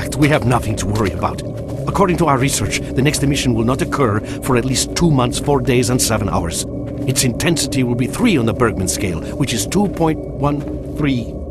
fact, we have nothing to worry about. According to our research, the next emission will not occur for at least 2 months, 4 days, and 7 hours. Its intensity will be 3 on the Bergman scale, which is 2.13.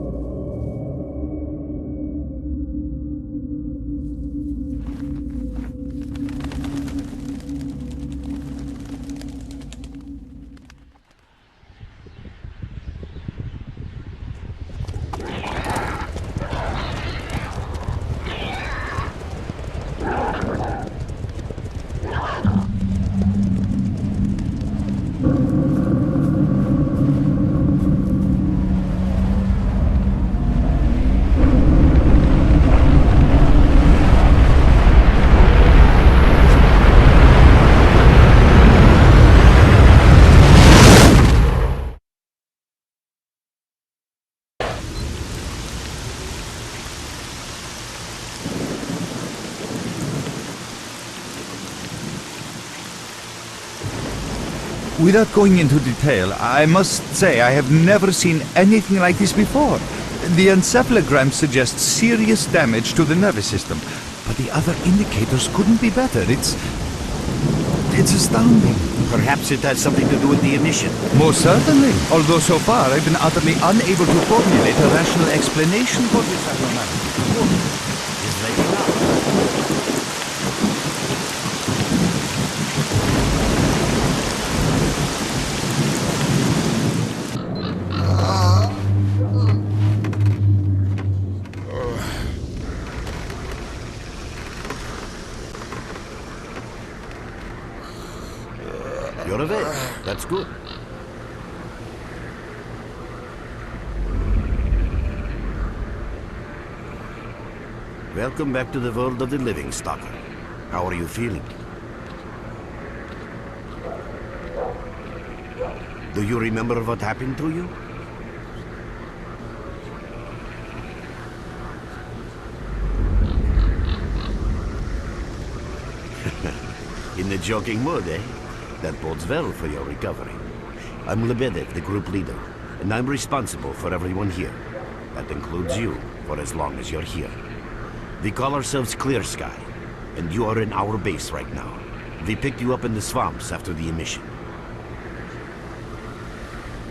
Without going into detail, I must say I have never seen anything like this before. The encephalogram suggests serious damage to the nervous system, but the other indicators couldn't be better. It's astounding. Perhaps it has something to do with the emission. Most certainly, although so far I've been utterly unable to formulate a rational explanation for this abnormality. Is lighting up. You're awake. That's good. Welcome back to the world of the living, Stalker. How are you feeling? Do you remember what happened to you? In the joking mood, eh? That bodes well for your recovery. I'm Lebedev, the group leader, and I'm responsible for everyone here. That includes you, for as long as you're here. We call ourselves S.T.A.L.K.E.R, and you are in our base right now. We picked you up in the swamps after the emission.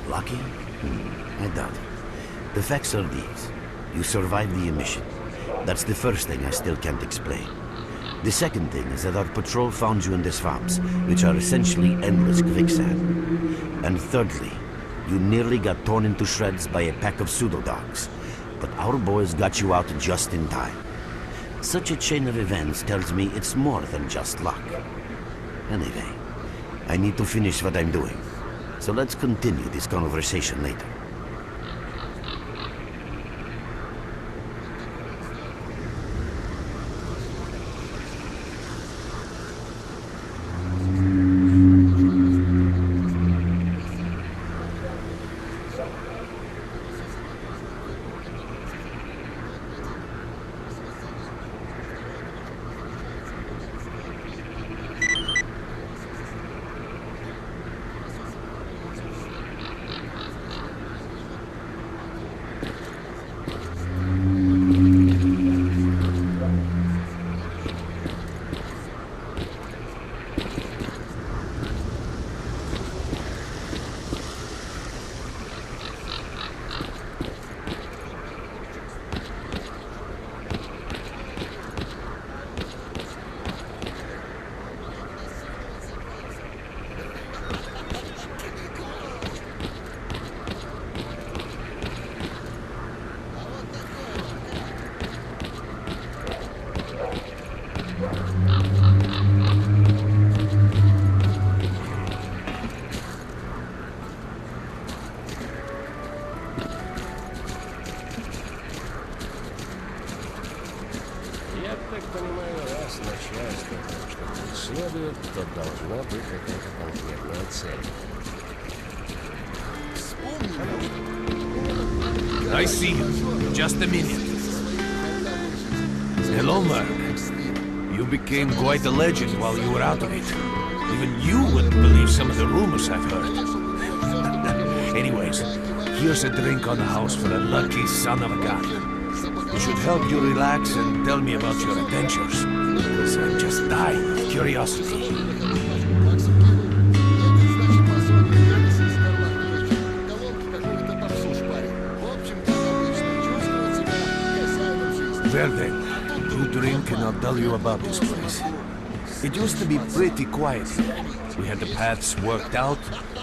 Lucky? I doubt it. The facts are these. You survived the emission. That's the first thing I still can't explain. The second thing is that our patrol found you in the swamps, which are essentially endless quicksand. And thirdly, you nearly got torn into shreds by a pack of pseudo-dogs. But our boys got you out just in time. Such a chain of events tells me it's more than just luck. Anyway, I need to finish what I'm doing. So let's continue this conversation later. то должна быть какая-то конкретная цель. I see you. Just a minute. Hello, Mark. You became quite a legend while you were out of it. Even you wouldn't believe some of the rumors I've heard. Anyways, here's a drink on the house for a lucky son of a gun. It should help you relax and tell me about your adventures. Because I'm just dying of curiosity. Well then, you drink and I'll tell you about this place. It used to be pretty quiet here. We had the paths worked out,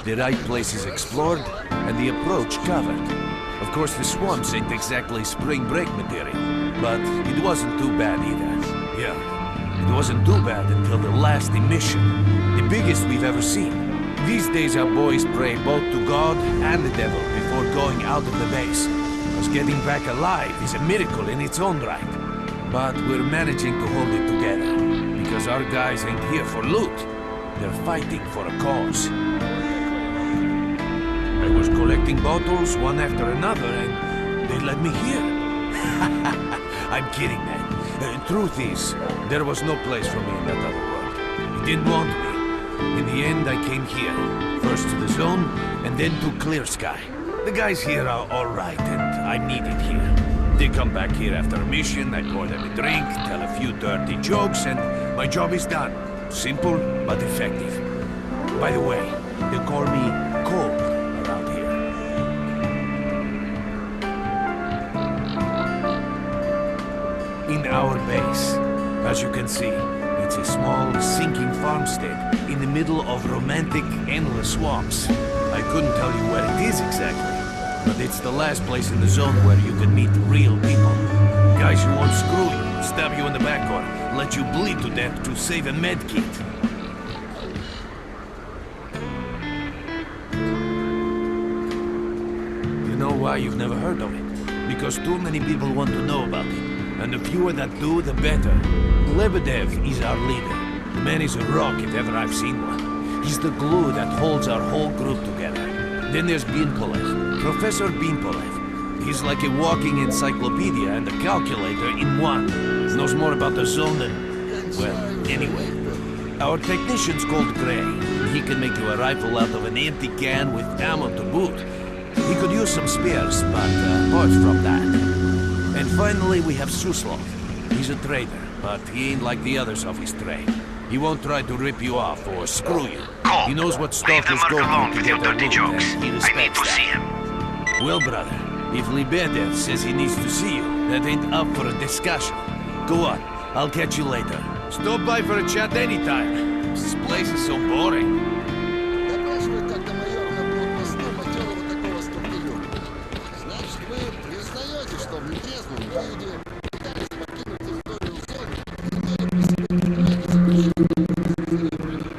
the right places explored, and the approach covered. Of course, the swamps ain't exactly spring break material, but it wasn't too bad either. Yeah, it wasn't too bad until the last emission, the biggest we've ever seen. These days our boys pray both to God and the devil before going out of the base. Because getting back alive is a miracle in its own right. But we're managing to hold it together, because our guys ain't here for loot. They're fighting for a cause. I was collecting bottles one after another, and they let me here. I'm kidding, man. Truth is, there was no place for me in that other world. It didn't want me. In the end, I came here. First to the zone, and then to Clear-Sky. The guys here are alright, and I'm needed here. They come back here after a mission, I pour them a drink, tell a few dirty jokes, and my job is done. Simple, but effective. By the way, they call me Cold around here. In our base, as you can see, it's a small, sinking farmstead in the middle of romantic, endless swamps. I couldn't tell you where it is exactly, but it's the last place in the zone where you can meet real people. Guys who won't screw you, stab you in the back, or let you bleed to death to save a med kit. You know why you've never heard of it? Because too many people want to know about it. And the fewer that do, the better. Lebedev is our leader. The man is a rock if ever I've seen one. He's the glue that holds our whole group together. Then there's Binpolev, Professor Binpolev. He's like a walking encyclopedia and a calculator in one. Knows more about the zone than, well, anyway. Our technician's called Gray. He can make you a rifle out of an empty can with ammo to boot. He could use some spares, but apart from that. And finally we have Suslov. He's a trader, but he ain't like the others of his trade. He won't try to rip you off or screw you. Cold. He knows what Leave the stalkers merc go alone through with to your get their dirty loot, jokes. and he I need respects to see that. him. Well, brother, if Lebedev says he needs to see you, that ain't up for a discussion. Go on, I'll catch you later. Stop by for a chat anytime. This place is so boring. Допрашивает как-то майор на блокпосту матерого такого структуру. Значит, вы признаете, что в нетрезвом виде пытались покинуть территорию зоны, имели при себе предприятие запрещенное.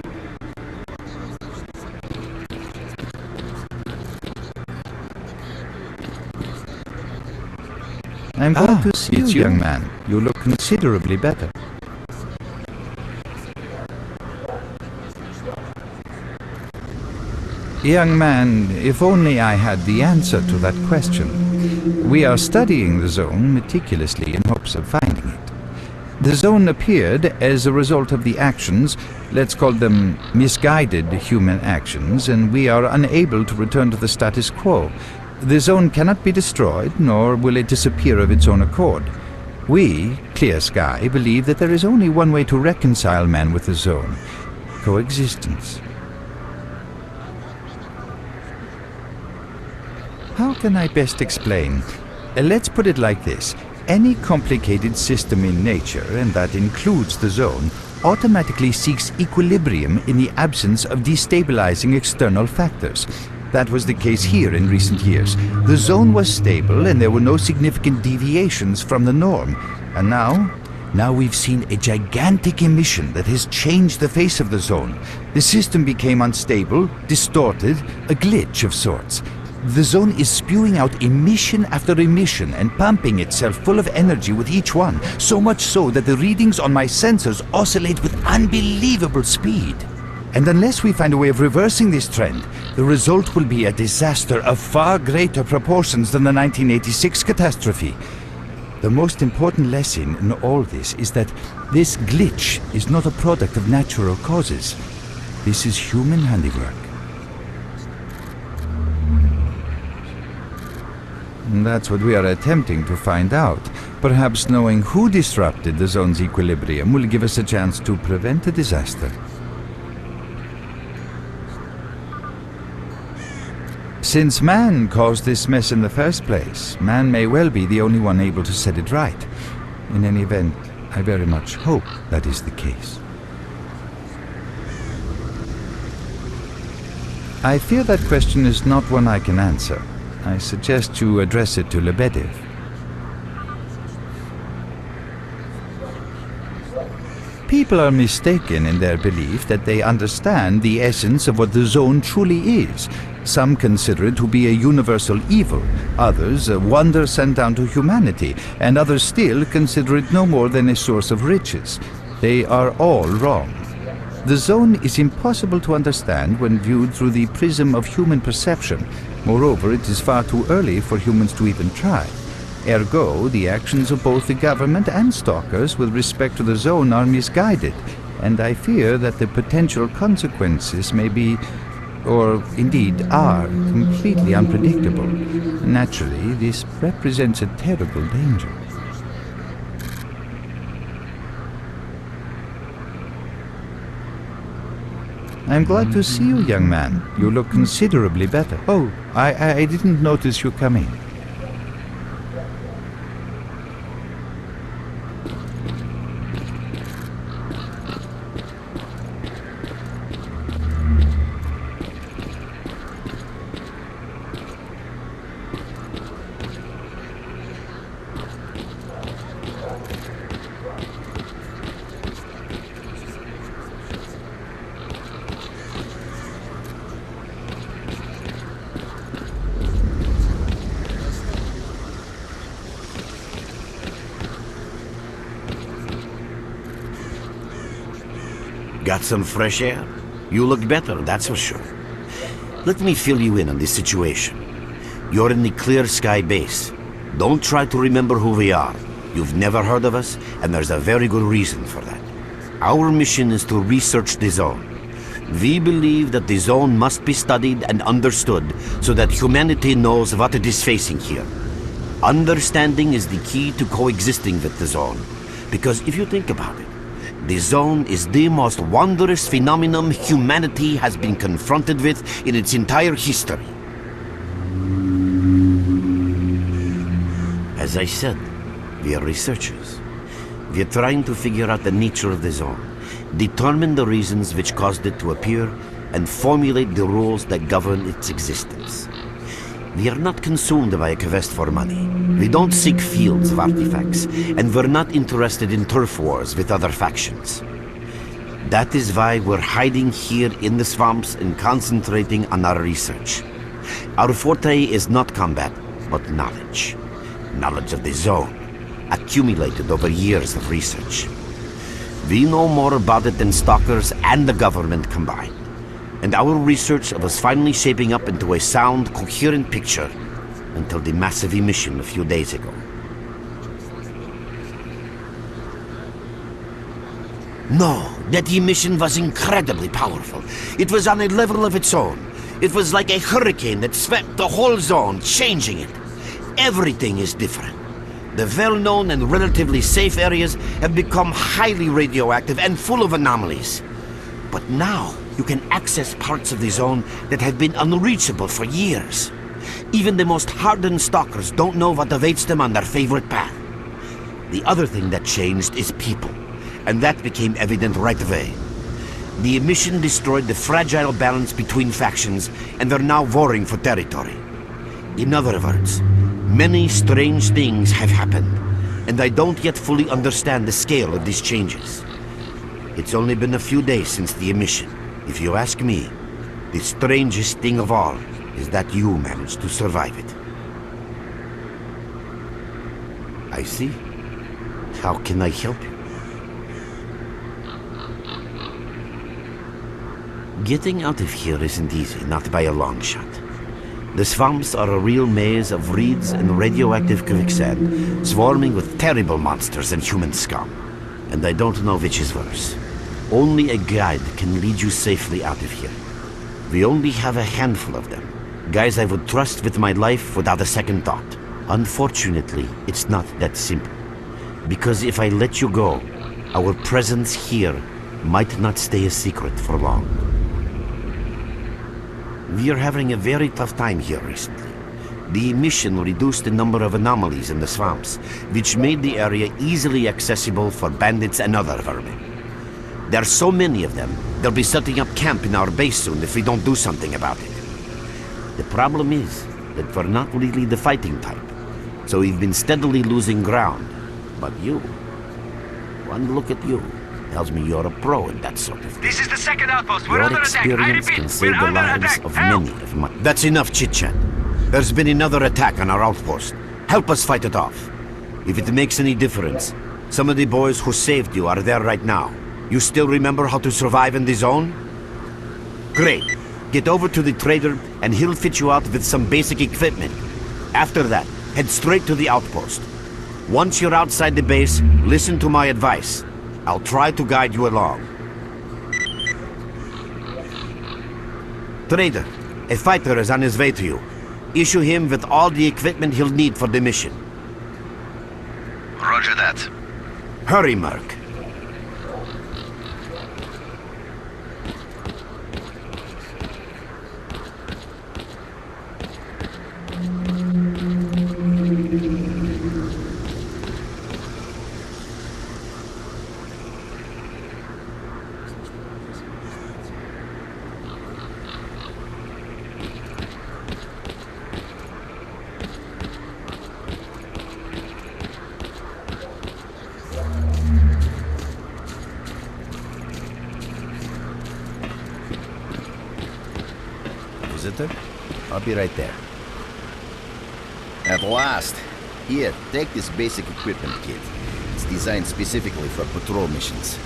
I'm glad to see you, young man. You look considerably better. Young man, if only I had the answer to that question. We are studying the zone meticulously in hopes of finding it. The zone appeared as a result of the actions, let's call them misguided human actions, and we are unable to return to the status quo. The zone cannot be destroyed, nor will it disappear of its own accord. We, Clear-Sky, believe that there is only one way to reconcile man with the zone: coexistence. How can I best explain? Let's put it like this. Any complicated system in nature, and that includes the zone, automatically seeks equilibrium in the absence of destabilizing external factors. That was the case here in recent years. The zone was stable and there were no significant deviations from the norm. And now we've seen a gigantic emission that has changed the face of the zone. The system became unstable, distorted, a glitch of sorts. The zone is spewing out emission after emission and pumping itself full of energy with each one, so much so that the readings on my sensors oscillate with unbelievable speed. And unless we find a way of reversing this trend, the result will be a disaster of far greater proportions than the 1986 catastrophe. The most important lesson in all this is that this glitch is not a product of natural causes. This is human handiwork. And that's what we are attempting to find out. Perhaps knowing who disrupted the zone's equilibrium will give us a chance to prevent a disaster. Since man caused this mess in the first place, man may well be the only one able to set it right. In any event, I very much hope that is the case. I fear that question is not one I can answer. I suggest you address it to Lebedev. People are mistaken in their belief that they understand the essence of what the zone truly is. Some consider it to be a universal evil, others a wonder sent down to humanity, and others still consider it no more than a source of riches. They are all wrong. The zone is impossible to understand when viewed through the prism of human perception. Moreover, it is far too early for humans to even try. Ergo, the actions of both the government and stalkers with respect to the zone are misguided, and I fear that the potential consequences may be, or indeed are, completely unpredictable. Naturally, this represents a terrible danger. I'm glad to see you, young man. You look considerably better. Oh, I didn't notice you come in. Got some fresh air? You look better, that's for sure. Let me fill you in on this situation. You're in the Clear Sky base. Don't try to remember who we are. You've never heard of us, and there's a very good reason for that. Our mission is to research the zone. We believe that the zone must be studied and understood so that humanity knows what it is facing here. Understanding is the key to coexisting with the zone. Because if you think about it, the zone is the most wondrous phenomenon humanity has been confronted with in its entire history. As I said, we are researchers. We are trying to figure out the nature of the zone, determine the reasons which caused it to appear, and formulate the rules that govern its existence. We are not consumed by a quest for money. We don't seek fields of artifacts, and we're not interested in turf wars with other factions. That is why we're hiding here in the swamps and concentrating on our research. Our forte is not combat, but knowledge. Knowledge of the zone, accumulated over years of research. We know more about it than stalkers and the government combined. And our research was finally shaping up into a sound, coherent picture until the massive emission a few days ago. No, that emission was incredibly powerful. It was on a level of its own. It was like a hurricane that swept the whole zone, changing it. Everything is different. The well-known and relatively safe areas have become highly radioactive and full of anomalies. But now, you can access parts of the zone that have been unreachable for years. Even the most hardened stalkers don't know what awaits them on their favorite path. The other thing that changed is people, and that became evident right away. The emission destroyed the fragile balance between factions, and they're now warring for territory. In other words, many strange things have happened, and I don't yet fully understand the scale of these changes. It's only been a few days since the emission. If you ask me, the strangest thing of all is that you managed to survive it. I see. How can I help you? Getting out of here isn't easy, not by a long shot. The swamps are a real maze of reeds and radioactive quicksand, swarming with terrible monsters and human scum. And I don't know which is worse. Only a guide can lead you safely out of here. We only have a handful of them. Guys I would trust with my life without a second thought. Unfortunately, it's not that simple. Because if I let you go, our presence here might not stay a secret for long. We are having a very tough time here recently. The emission reduced the number of anomalies in the swamps, which made the area easily accessible for bandits and other vermin. There are so many of them, they'll be setting up camp in our base soon if we don't do something about it. The problem is that we're not really the fighting type, so we've been steadily losing ground. But you, one look at you, tells me you're a pro in that sort of thing. This is the second outpost. We're Your under attack. I experience repeat, can save we're the under lives attack. of Help! many of my... That's enough chit-chat. There's been another attack on our outpost. Help us fight it off. If it makes any difference, some of the boys who saved you are there right now. You still remember how to survive in the zone? Great. Get over to the trader and he'll fit you out with some basic equipment. After that, head straight to the outpost. Once you're outside the base, listen to my advice. I'll try to guide you along. Trader, a fighter is on his way to you. Issue him with all the equipment he'll need for the mission. Roger that. Hurry, Merc. Visitor? I'll be right there. At last. Here, take this basic equipment kit. It's designed specifically for patrol missions.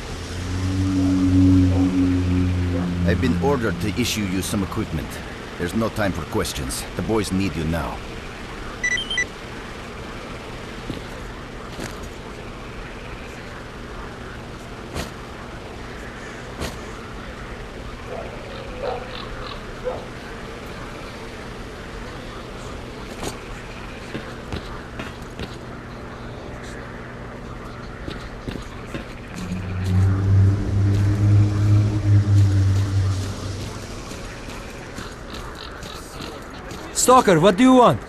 I've been ordered to issue you some equipment. There's no time for questions. The boys need you now. Stalker, what do you want?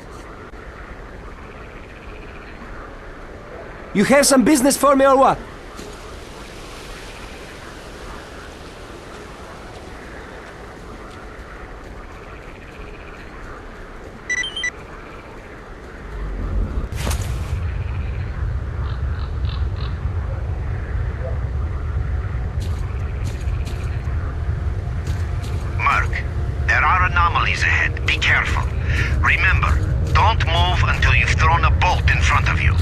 You have some business for me or what? Merc, there are anomalies ahead. Be careful. Remember, don't move until you've thrown a bolt in front of you.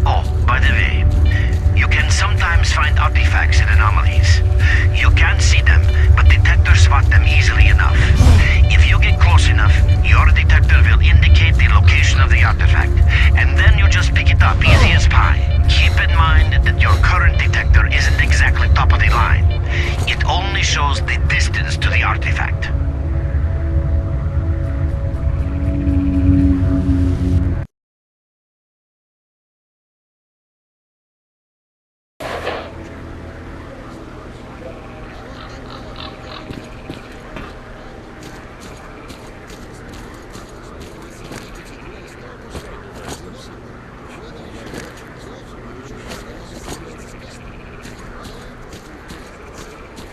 Oh, by the way, you can sometimes find artifacts in anomalies. You can't see them, but detectors spot them easily enough. If you get close enough, your detector will indicate the location of the artifact, and then you just pick it up easy as pie. Keep in mind that your current detector isn't exactly top of the line. It only shows the distance to the artifact.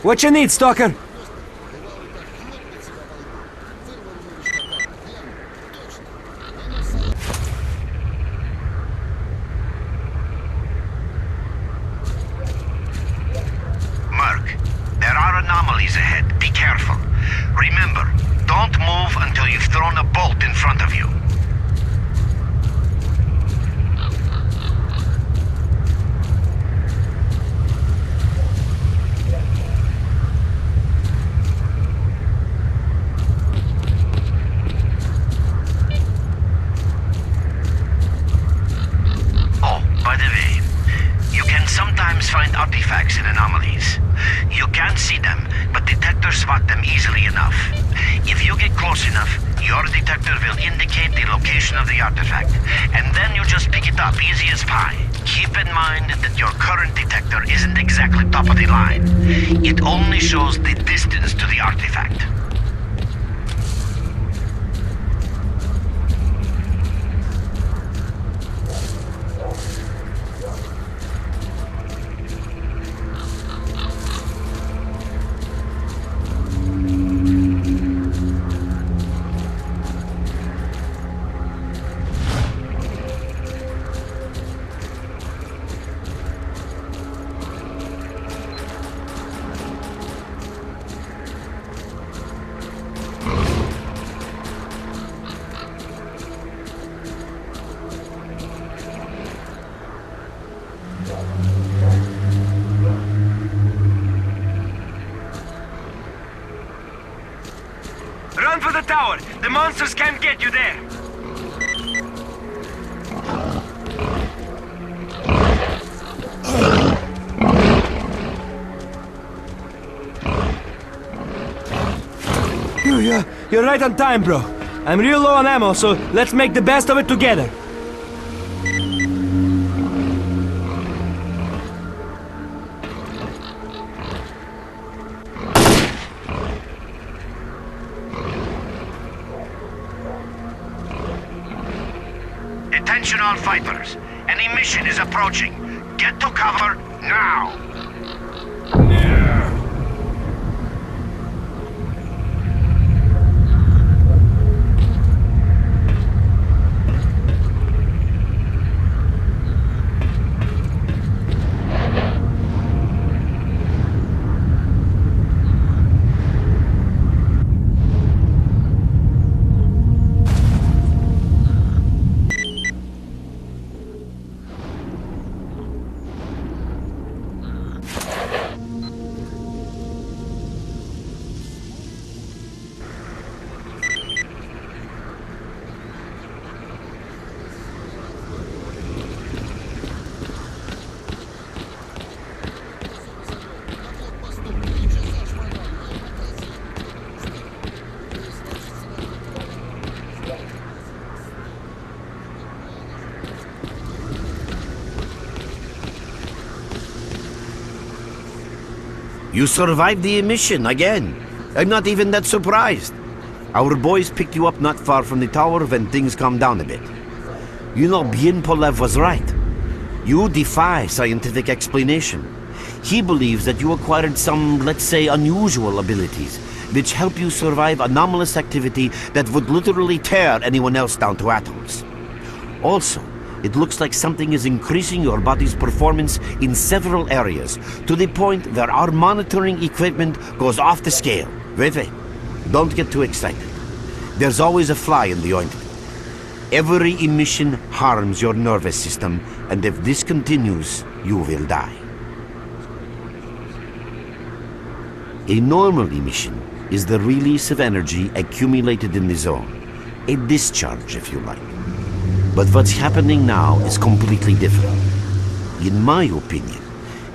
What you need, Stalker? Merc, there are anomalies ahead. Be careful. Remember, don't move until you've thrown a bolt in front of you. sometimes find artifacts in anomalies. You can't see them, but detectors spot them easily enough. If you get close enough, your detector will indicate the location of the artifact, and then you just pick it up easy as pie. Keep in mind that your current detector isn't exactly top of the line. It only shows the distance to the artifact. Run for the tower! The monsters can't get you there! You're right on time, bro. I'm real low on ammo, so let's make the best of it together. Attention all fighters. An emission is approaching. Get to cover now. You survived the emission again. I'm not even that surprised. Our boys picked you up not far from the tower when things calmed down a bit. You know, Bienpolev was right. You defy scientific explanation. He believes that you acquired some, let's say, unusual abilities, which help you survive anomalous activity that would literally tear anyone else down to atoms. Also, it looks like something is increasing your body's performance in several areas, to the point where our monitoring equipment goes off the scale. Wait. Don't get too excited. There's always a fly in the ointment. Every emission harms your nervous system, and if this continues, you will die. A normal emission is the release of energy accumulated in the zone. A discharge, if you like. But what's happening now is completely different. In my opinion,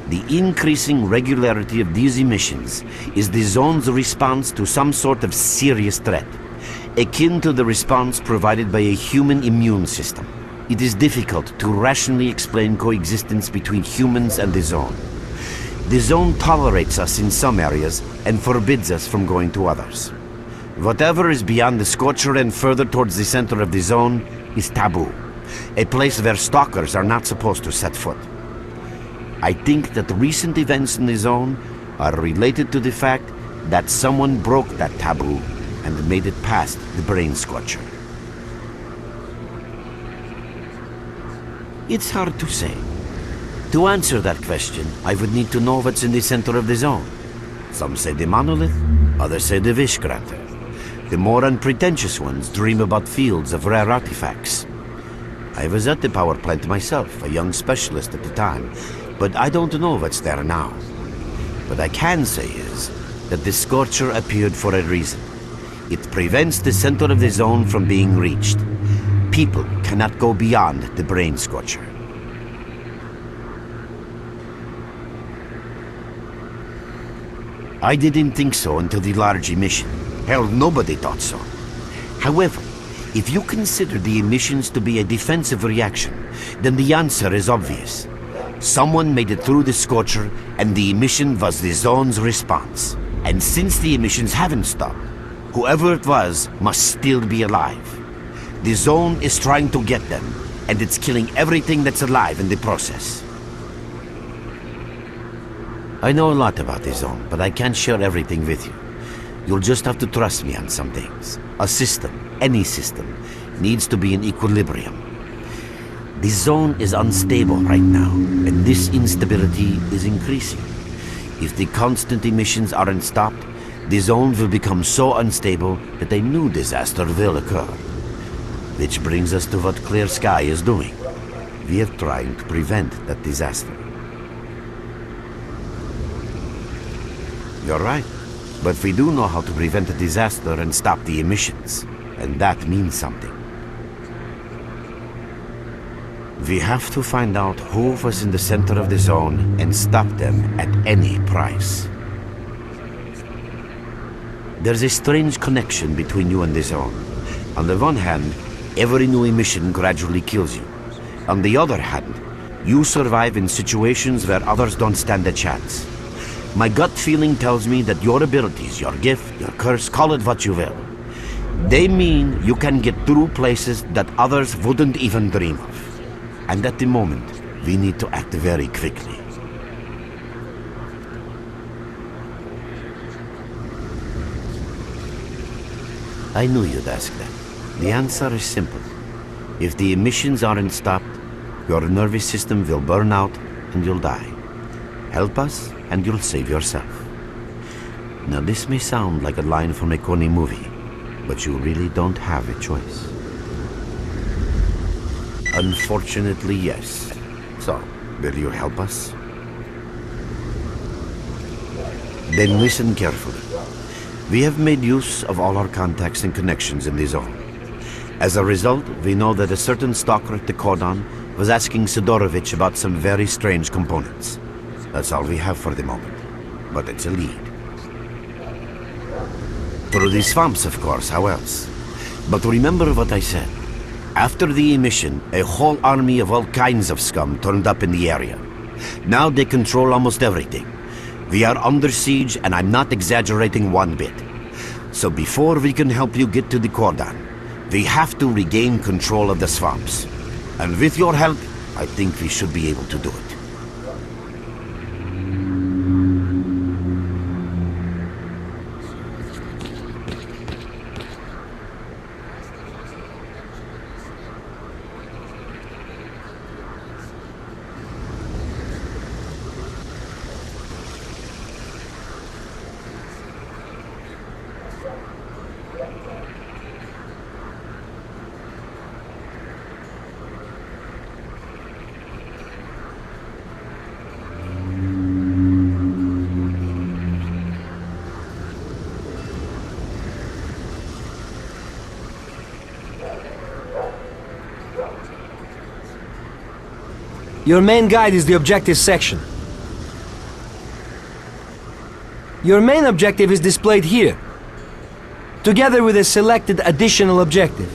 the increasing regularity of these emissions is the zone's response to some sort of serious threat, akin to the response provided by a human immune system. It is difficult to rationally explain coexistence between humans and the zone. The zone tolerates us in some areas and forbids us from going to others. Whatever is beyond the Scorcher and further towards the center of the zone is taboo, a place where stalkers are not supposed to set foot. I think that recent events in the zone are related to the fact that someone broke that taboo and made it past the brain scorcher. It's hard to say. To answer that question, I would need to know what's in the center of the zone. Some say the monolith, others say the wish granter. The more unpretentious ones dream about fields of rare artifacts. I was at the power plant myself, a young specialist at the time, but I don't know what's there now. What I can say is that the Scorcher appeared for a reason. It prevents the center of the zone from being reached. People cannot go beyond the brain scorcher. I didn't think so until the large emission. Hell, nobody thought so. However, if you consider the emissions to be a defensive reaction, then the answer is obvious. Someone made it through the scorcher, and the emission was the zone's response. And since the emissions haven't stopped, whoever it was must still be alive. The zone is trying to get them, and it's killing everything that's alive in the process. I know a lot about the zone, but I can't share everything with you. You'll just have to trust me on some things. A system, any system, needs to be in equilibrium. The zone is unstable right now, and this instability is increasing. If the constant emissions aren't stopped, the zone will become so unstable that a new disaster will occur. Which brings us to what S.T.A.L.K.E.R is doing. We are trying to prevent that disaster. You're right, but we do know how to prevent a disaster and stop the emissions, and that means something. We have to find out who was in the center of the zone and stop them at any price. There's a strange connection between you and the zone. On the one hand, every new emission gradually kills you. On the other hand, you survive in situations where others don't stand a chance. My gut feeling tells me that your abilities, your gift, your curse, call it what you will, they mean you can get through places that others wouldn't even dream of. And at the moment, we need to act very quickly. I knew you'd ask that. The answer is simple. If the emissions aren't stopped, your nervous system will burn out and you'll die. Help us and you'll save yourself. Now this may sound like a line from a corny movie, but you really don't have a choice. Unfortunately, yes. So, will you help us? Then listen carefully. We have made use of all our contacts and connections in the zone. As a result, we know that a certain stalker at the cordon was asking Sidorovich about some very strange components. That's all we have for the moment, but it's a lead. Through the swamps, of course, how else? But remember what I said. After the emission, a whole army of all kinds of scum turned up in the area. Now they control almost everything. We are under siege, and I'm not exaggerating one bit. So before we can help you get to the cordon, we have to regain control of the swamps. And with your help, I think we should be able to do it. Your main guide is the objective section. Your main objective is displayed here, together with a selected additional objective.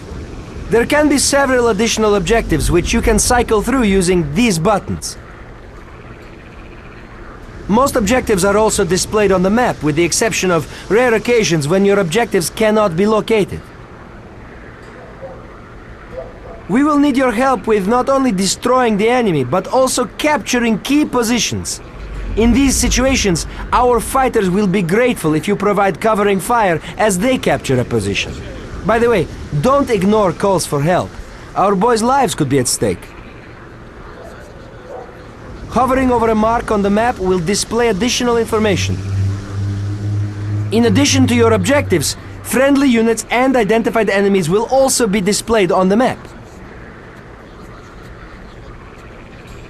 There can be several additional objectives which you can cycle through using these buttons. Most objectives are also displayed on the map, with the exception of rare occasions when your objectives cannot be located. We will need your help with not only destroying the enemy, but also capturing key positions. In these situations, our fighters will be grateful if you provide covering fire as they capture a position. By the way, don't ignore calls for help. Our boys' lives could be at stake. Hovering over a mark on the map will display additional information. In addition to your objectives, friendly units and identified enemies will also be displayed on the map.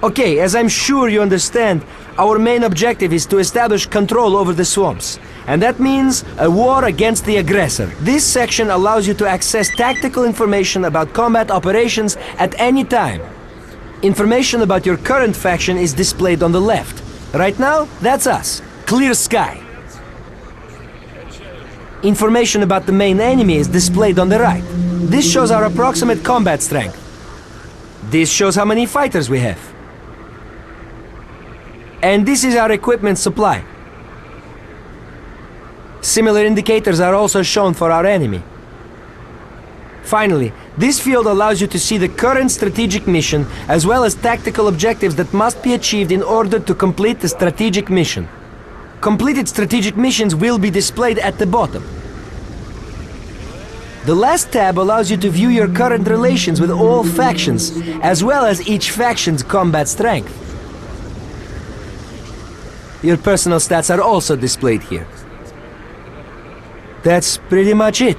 Okay, as I'm sure you understand, our main objective is to establish control over the swamps. And that means a war against the aggressor. This section allows you to access tactical information about combat operations at any time. Information about your current faction is displayed on the left. Right now, that's us, Clear Sky. Information about the main enemy is displayed on the right. This shows our approximate combat strength. This shows how many fighters we have. And this is our equipment supply. Similar indicators are also shown for our enemy. Finally, this field allows you to see the current strategic mission as well as tactical objectives that must be achieved in order to complete the strategic mission. Completed strategic missions will be displayed at the bottom. The last tab allows you to view your current relations with all factions, as well as each faction's combat strength. Your personal stats are also displayed here. That's pretty much it.